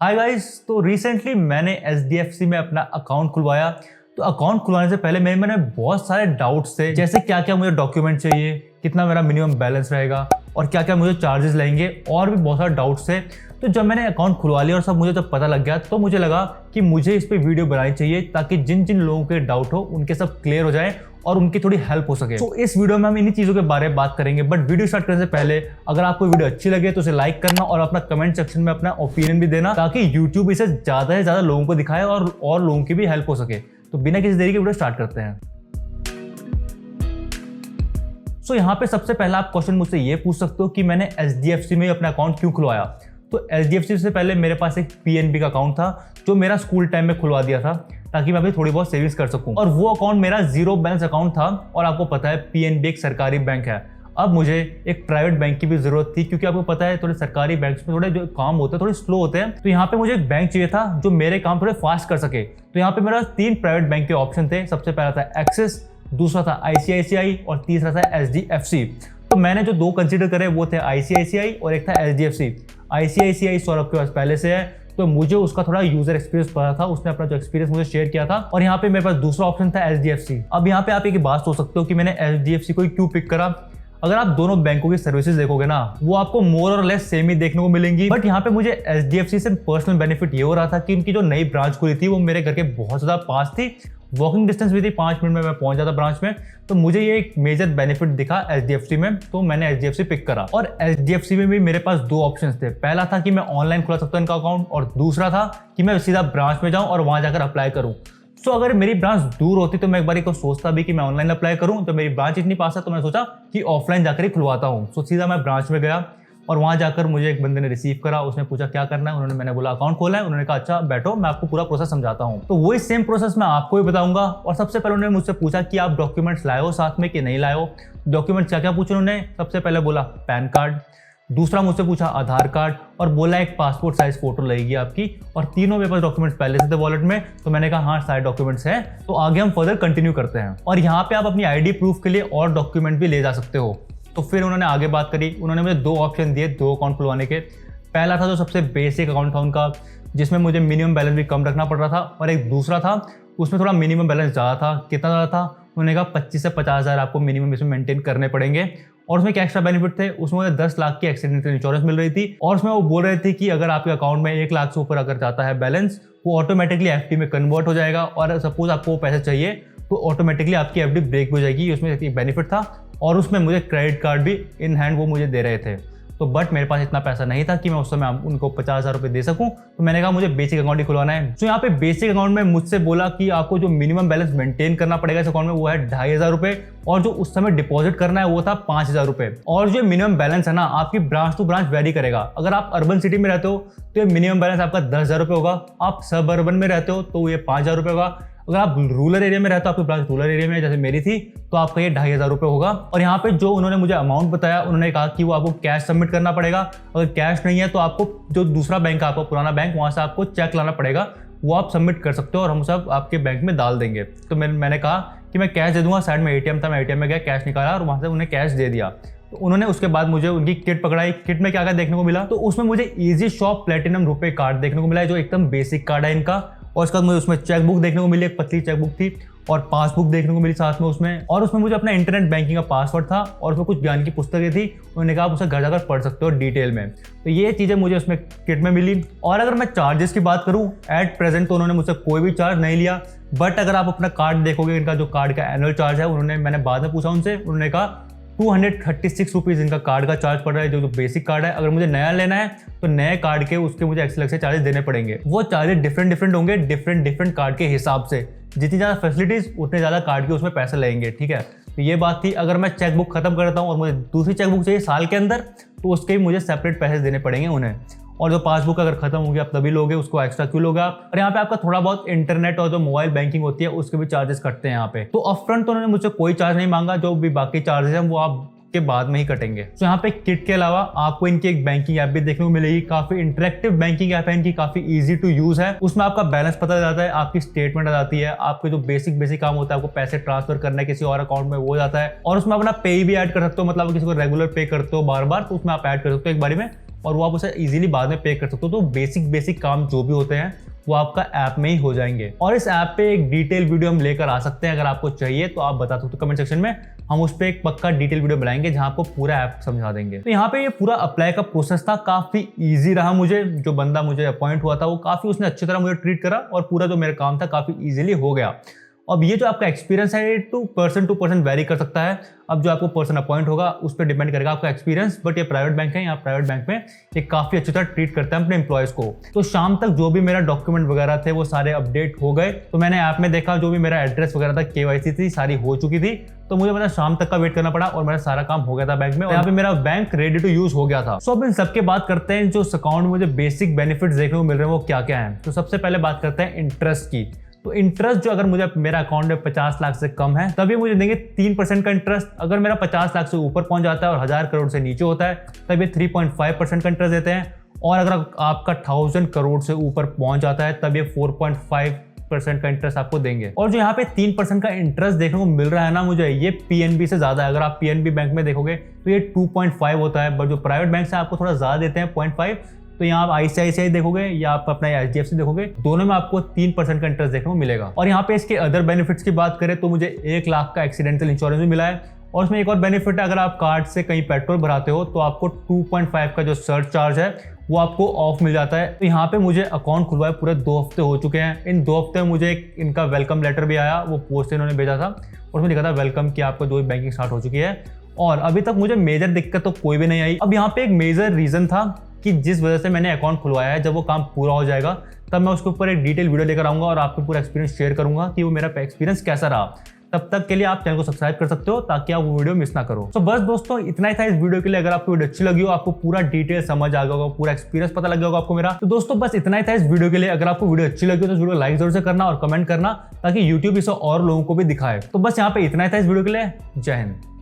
Hi guys, तो recently मैंने HDFC में अपना अकाउंट खुलवाया। तो अकाउंट खुलवाने से पहले मैंने बहुत सारे डाउट्स थे, जैसे क्या क्या मुझे डॉक्यूमेंट चाहिए, कितना मेरा मिनिमम बैलेंस रहेगा और क्या क्या मुझे चार्जेस लगेंगे, और भी बहुत सारे डाउट्स थे। तो जब मैंने अकाउंट खुलवा लिया और सब मुझे जब पता लग गया तो मुझे लगा कि मुझे इस पे वीडियो बनानी चाहिए ताकि जिन जिन लोगों के डाउट हो उनके सब क्लियर हो जाए और उनकी थोड़ी हेल्प हो सके। तो इस वीडियो में हम इन्हीं चीजों के बारे में बात करेंगे। बट वीडियो स्टार्ट करने से पहले अगर आपको वीडियो अच्छी लगे तो उसे लाइक करना और अपना कमेंट सेक्शन में अपना ओपिनियन भी देना, ताकि यूट्यूब इसे ज्यादा से ज्यादा लोगों को दिखाए और लोगों की भी हेल्प हो सके। तो बिना किसी देरी के वीडियो स्टार्ट करते हैं। सो यहाँ पे सबसे पहला आप क्वेश्चन मुझसे ये पूछ सकते हो कि मैंने एचडीएफसी में अपना अकाउंट क्यों खुलवाया। तो एचडीएफसी से पहले मेरे पास एक पीएनबी का अकाउंट था जो मेरा स्कूल टाइम में खुलवा दिया था ताकि मैं अभी थोड़ी बहुत सेविंग्स कर सकूं, और वो अकाउंट मेरा जीरो बैलेंस अकाउंट था। और आपको पता है पीएनबी एक सरकारी बैंक है। अब मुझे एक प्राइवेट बैंक की भी जरूरत थी, क्योंकि आपको पता है थोड़े सरकारी बैंक में थोड़े जो काम होते हैं थोड़े स्लो होते हैं। तो यहाँ पे मुझे एक बैंक चाहिए था जो मेरे काम थोड़े फास्ट कर सके। तो यहाँ पे मेरा 3 प्राइवेट बैंक के ऑप्शन थे। सबसे पहला था एक्सिस, दूसरा था आईसीआईसीआई और तीसरा था एचडीएफसी। तो मैंने जो 2 कंसीडर करे वो थे आईसीआईसीआई और एक था एचडीएफसी। आईसीआईसीआई सौरभ के पास पहले से है, तो मुझे उसका थोड़ा यूजर एक्सपीरियंस पता था, उसने अपना जो एक्सपीरियंस मुझे शेयर किया था। और यहाँ पे मेरे पास दूसरा ऑप्शन था एचडीएफसी। अब यहाँ पे आप एक बात सोच सकते हो कि मैंने एचडीएफसी को क्यों पिक करा। अगर आप दोनों बैंकों की सर्विसेज देखोगे ना, वो आपको मोर और लेस सेम ही देखने को मिलेंगी। बट यहाँ पे मुझे एचडीएफसी से पर्सनल बेनिफिट ये हो रहा था कि उनकी जो नई ब्रांच खुली थी वो मेरे घर के बहुत ज्यादा पास थी, वॉकिंग डिस्टेंस भी थी, 5 मिनट में मैं पहुंच जाता ब्रांच में। तो मुझे ये एक मेजर बेनिफिट दिखा एचडीएफसी में, तो मैंने एचडीएफसी पिक करा। और एचडीएफसी में भी मेरे पास 2 ऑप्शंस थे। पहला था कि मैं ऑनलाइन खुला सकता हूं इनका अकाउंट, और दूसरा था कि मैं सीधा ब्रांच में जाऊं और वहां जाकर अप्लाई करूं। सो अगर मेरी ब्रांच दूर होती तो मैं एक बार को सोचता भी कि मैं ऑनलाइन अप्लाई करूं, तो मेरी ब्रांच इतनी पास है तो मैं सोचा कि ऑफलाइन जाकर ही खुलवाता हूं। सो सीधा मैं ब्रांच में गया और वहां जाकर मुझे एक बंदे ने रिसीव करा। उसने पूछा क्या करना है, मैंने बोला अकाउंट खोला है। उन्होंने कहा अच्छा बैठो, मैं आपको पूरा प्रोसेस समझाता हूं। तो वही सेम प्रोसेस मैं आपको भी बताऊंगा। और सबसे पहले उन्होंने मुझसे पूछा कि आप डॉक्यूमेंट्स लाए हो साथ में कि नहीं लाए हो। डॉक्यूमेंट्स क्या क्या पूछे उन्होंने। सबसे पहले बोला पैन कार्ड, दूसरा मुझसे पूछा आधार कार्ड, और बोला एक पासपोर्ट साइज फोटो लगेगी आपकी। और तीनों मेरे पास डॉक्यूमेंट्स पहले से थे वॉलेट में। तो मैंने कहा हाँ सारे डॉक्यूमेंट्स हैं। तो आगे हम फर्दर कंटिन्यू करते हैं। और यहाँ पे आप अपनी आईडी प्रूफ के लिए और डॉक्यूमेंट भी ले जा सकते हो। तो फिर उन्होंने आगे बात करी। उन्होंने मुझे 2 ऑप्शन दिए 2 अकाउंट खुलवाने के। पहला था जो सबसे बेसिक अकाउंट था उनका, जिसमें मुझे मिनिमम बैलेंस भी कम रखना पड़ रहा था, और एक दूसरा था उसमें थोड़ा मिनिमम बैलेंस ज़्यादा था। कितना ज़्यादा था, उन्होंने कहा 25 से 50 हज़ार आपको मिनिमम इसमें मेंटेन करने पड़ेंगे। और उसमें क्या एक्स्ट्रा बेनिफिट थे, उसमें मुझे 10 लाख की एक्सीडेंटल इंश्योरेंस मिल रही थी। और उसमें वो बोल रहे थे कि अगर आपके अकाउंट में 1 लाख से ऊपर अगर जाता है बैलेंस, वो ऑटोमेटिकली एफडी में कन्वर्ट हो जाएगा। और सपोज आपको वो पैसे चाहिए तो ऑटोमेटिकली आपकी एफडी ब्रेक हो जाएगी। उसमें एक बेनिफिट था। और उसमें मुझे क्रेडिट कार्ड भी इन हैंड वो मुझे दे रहे थे। तो बट मेरे पास इतना पैसा नहीं था कि मैं उस समय उनको 50,000 रुपये दे सकूं। तो मैंने कहा मुझे बेसिक अकाउंट ही खुलवाना है। तो यहाँ पे बेसिक अकाउंट में मुझसे बोला कि आपको जो मिनिमम बैलेंस मेंटेन करना पड़ेगा इस अकाउंट में वो है 2,500 रुपये, और जो उस समय डिपॉजिट करना है वो था 5,000 रुपये। और जो मिनिमम बैलेंस है ना, आपकी ब्रांच टू ब्रांच वेरी करेगा। अगर आप अर्बन सिटी में रहते हो तो ये मिनिमम बैलेंस आपका 10,000 रुपये होगा। आप सब अर्बन में रहते हो तो ये 5,000 रुपये होगा। अगर आप रूरल एरिया में रहते हो, आपकी ब्रांच रूरल एरिया में जैसे मेरी थी, तो आपका ये 2,500 रुपये होगा। और यहाँ पे जो उन्होंने मुझे अमाउंट बताया, उन्होंने कहा कि वो आपको कैश सबमिट करना पड़ेगा। अगर कैश नहीं है तो आपको जो दूसरा बैंक है आपका पुराना बैंक, वहाँ से आपको चेक लाना पड़ेगा, वो आप सबमिट कर सकते हो और हम सब आपके बैंक में डाल देंगे। तो मैंने कहा कि मैं कैश दे दूंगा। साइड में एटीएम था, मैं एटीएम में गया, कैश निकाला और वहाँ से उन्हें कैश दे दिया। तो उन्होंने उसके बाद मुझे उनकी किट पकड़ाई। किट में क्या क्या देखने को मिला, तो उसमें मुझे इजी शॉप प्लेटिनम रुपए कार्ड देखने को मिला है, जो एकदम बेसिक कार्ड है इनका। और उसके बाद मुझे उसमें चेकबुक देखने को मिली, एक पतली चेकबुक थी, और पासबुक देखने को मिली साथ में उसमें। और उसमें मुझे अपना इंटरनेट बैंकिंग का पासवर्ड था, और उसमें कुछ ज्ञान की पुस्तकें थी। उन्होंने कहा आप उसे घर जाकर पढ़ सकते हो डिटेल में। तो ये चीज़ें मुझे उसमें किट में मिली। और अगर मैं चार्जेस की बात करूँ, एट प्रेजेंट तो उन्होंने मुझसे कोई भी चार्ज नहीं लिया। बट अगर आप अपना कार्ड देखोगे, इनका जो कार्ड का एनुअल चार्ज है, मैंने बाद में पूछा उनसे, उन्होंने कहा 236 रुपीज़ इनका कार्ड का चार्ज पड़ रहा है, जो बेसिक कार्ड है। अगर मुझे नया लेना है तो नए कार्ड के उसके मुझे अलग से चार्जेस देने पड़ेंगे। वो चार्जेस डिफरेंट होंगे डिफरेंट कार्ड के हिसाब से। जितनी ज़्यादा फैसिलिटीज़ उतने ज़्यादा कार्ड के उसमें पैसे लगेंगे, ठीक है। तो ये बात थी। अगर मैं चेकबुक खत्म करता हूँ और मुझे दूसरी चेकबुक चाहिए साल के अंदर, तो उसके भी मुझे सेपरेट पैसे देने पड़ेंगे उन्हें। और जो पासबुक अगर खत्म होगी आप तभी लोगे, उसको एक्स्ट्रा क्यों लोगे आप। और यहाँ पे आपका थोड़ा बहुत इंटरनेट और जो मोबाइल बैंकिंग होती है उसके भी चार्जेस कटते हैं यहाँ पे। तो अपफ्रंट तो उन्होंने मुझसे कोई चार्ज नहीं मांगा, जो भी बाकी चार्जेस हैं वो आप के बाद में ही कटेंगे। तो यहाँ पे किट के अलावा आपको इनकी एक बैंकिंग ऐप भी देखने को मिलेगी। काफी इंटरेक्टिव बैंकिंग ऐप है इनकी, काफी इजी टू यूज है। उसमें आपका बैलेंस पता जाता है, आपकी स्टेटमेंट आ जाती है, आपके जो बेसिक काम होता है, आपको पैसे ट्रांसफर करना है किसी और अकाउंट में, वो जाता है। और उसमें अपना पे भी ऐड कर सकते हो, मतलब किसी को रेगुलर पे करते हो बार बार, तो उसमें आप ऐड कर सकते हो एक बारी में। और वो आप उसे इजीली बाद में पे कर सकते हो। तो बेसिक काम जो भी होते हैं वो आपका ऐप में ही हो जाएंगे। और इस ऐप पे एक डिटेल वीडियो हम लेकर आ सकते हैं, अगर आपको चाहिए तो आप बता सकते हो कमेंट सेक्शन में, हम उस पर एक पक्का डिटेल वीडियो बनाएंगे जहां आपको पूरा ऐप समझा देंगे। तो यहाँ पे ये पूरा अप्लाई का प्रोसेस था, काफी ईजी रहा। मुझे जो बंदा मुझे अपॉइंट हुआ था वो काफी उसने अच्छी तरह मुझे ट्रीट करा और पूरा जो मेरा काम था काफी ईजिली हो गया। अब ये जो आपका एक्सपीरियंस है ये टू पर्सन वेरी कर सकता है। अब जो आपको पर्सन अपॉइंट होगा उस पर डिपेंड करेगा आपका एक्सपीरियंस। बट ये प्राइवेट बैंक है, यहाँ प्राइवेट बैंक में ये काफी अच्छी तरह ट्रीट करते हैं अपने एम्प्लॉयज को। तो शाम तक जो भी मेरा डॉक्यूमेंट वगैरह थे वो सारे अपडेट हो गए। तो मैंने ऐप में देखा जो भी मेरा एड्रेस वगैरह था, केवाईसी थी सारी हो चुकी थी। तो मुझे मतलब शाम तक का वेट करना पड़ा और मेरा सारा काम हो गया था बैंक में, और यहाँ पे मेरा बैंक रेडी टू यूज हो गया था। सो अब इन सबके बात करते हैं जो अकाउंट में मुझे बेसिक बेनिफिट्स देखने को मिल रहे हैं वो क्या क्या है। तो सबसे पहले बात करते हैं इंटरेस्ट की। तो इंटरेस्ट जो अगर मुझे मेरा अकाउंट में 50 लाख से कम है तभी मुझे देंगे 3% का इंटरेस्ट। अगर मेरा 50 लाख से ऊपर पहुंच जाता है और 1000 करोड़ से नीचे होता है तब ये 3.5% का इंटरेस्ट देते हैं। और अगर आपका 1000 करोड़ से ऊपर पहुंच जाता है तब ये 4.5% का इंटरेस्ट आपको देंगे। और जो यहाँ पे 3% का इंटरेस्ट देखने को मिल रहा है ना मुझे, ये पीएनबी से ज्यादा है। अगर आप पीएनबी बैंक में देखोगे तो ये 2.5 होता है, बट जो प्राइवेट बैंक है आपको थोड़ा ज्यादा देते हैं 0.5। तो यहाँ आप आईसीआईसीआई देखोगे या आप अपना एचडीएफसी देखोगे, दोनों में आपको 3% का इंटरेस्ट देखने को मिलेगा। और यहाँ पे इसके अदर बेनिफिट्स की बात करें तो मुझे 1 लाख का एक्सीडेंटल इंश्योरेंस भी मिला है। और उसमें एक और बेनिफिट है, अगर आप कार्ड से कहीं पेट्रोल भराते हो तो आपको 2.5 का जो सर्च चार्ज है वो आपको ऑफ मिल जाता है। तो यहाँ पे मुझे अकाउंट खुलवाए पूरे 2 हफ्ते हो चुके हैं। इन 2 हफ्ते में मुझे इनका वेलकम लेटर भी आया, वो पोस्ट से इन्होंने भेजा था और उसमें लिखा था वेलकम कि आपका जो भी बैंकिंग स्टार्ट हो चुकी है। और अभी तक मुझे मेजर दिक्कत तो कोई भी नहीं आई। अब यहाँ पे एक मेजर रीजन था कि जिस वजह से मैंने अकाउंट खुलवाया है, जब वो काम पूरा हो जाएगा तब मैं उसके ऊपर एक डिटेल वीडियो लेकर आऊंगा और आपको पूरा एक्सपीरियंस शेयर करूंगा कि वो मेरा एक्सपीरियंस कैसा रहा। तब तक के लिए आप चैनल को सब्सक्राइब कर सकते हो ताकि आप वो वीडियो मिस ना करो। तो बस दोस्तों इतना ही था इस वीडियो के लिए। अगर आपको वीडियो अच्छी लगी हो, आपको पूरा डिटेल समझ आ गया होगा, पूरा एक्सपीरियंस पता लग गया होगा आपको मेरा, तो दोस्तों बस इतना ही था इस वीडियो के लिए। अगर आपको वीडियो अच्छी लगी हो तो वीडियो लाइक जरूर से करना और कमेंट करना ताकि यूट्यूब इसे और लोगों को भी दिखाए। तो बस यहाँ पे इतना ही था इस वीडियो के लिए। जय हिंद।